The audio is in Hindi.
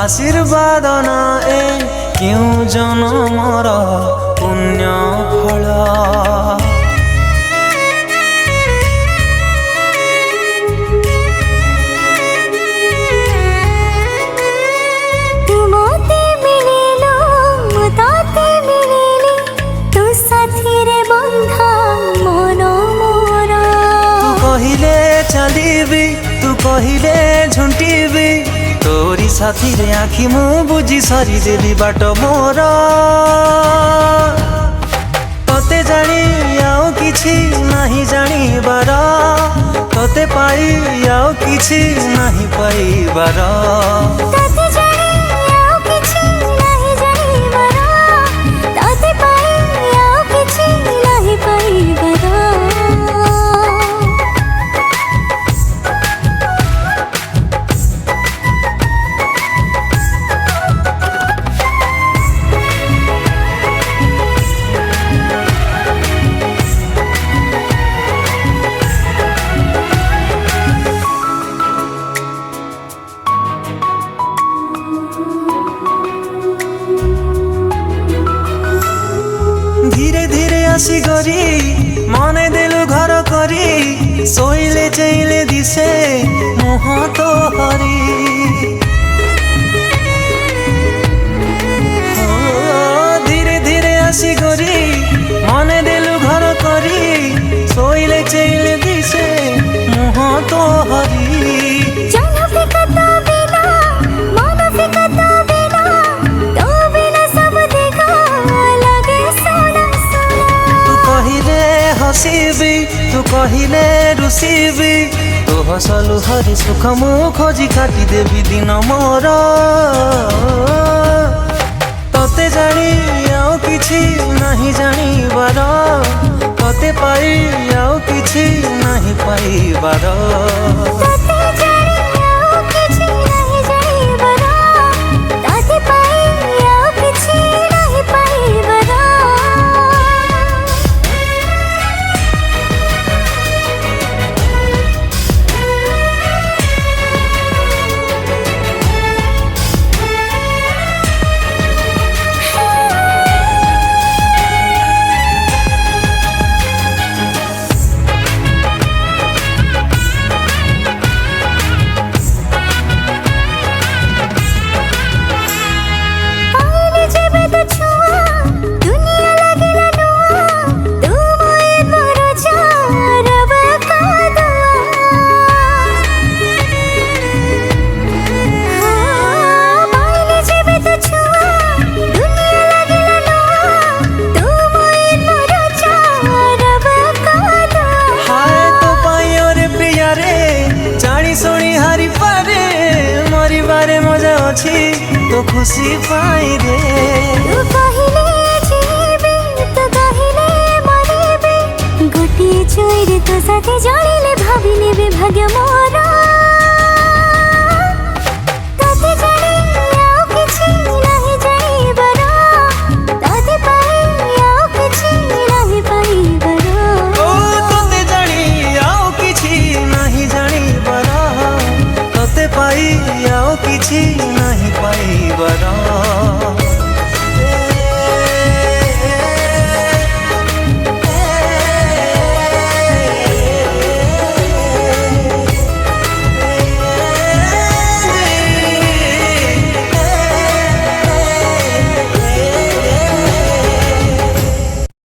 आशीर्वाद ना ए क्यों जन्मर पुण्य फल। चलीबी तू कहले झुंटीबी तोरी साथी रे आखि मु बुझी सरी देली बाट मोर। तते जानी आउ किछि नहीं जानिबार तते पाई आउ किछि नहीं पाइबार। धीरे धीरे आसी गरी मने देलु घर करी सोइले चैले दिसे मुह तो हरी। धीरे धीरे आसी गरी मने देलु घर करी सोइले चैले दिसे मुह तो हरी। हसीबी तू कहले रुसीबी तो हसलु हरी सुख मु खोजी काटी देवी दिन मोर। तते जानी आउ किछि नहीं जानिबार तते पाई आउ किछि नहीं पाइबार। मजा अच्छी तो खुशी पाई रे। तू कहले जीबी तू कहले मरेबी गोटी चोरी तो साथे जड़िले भाभी नेबे भाग्य मोर।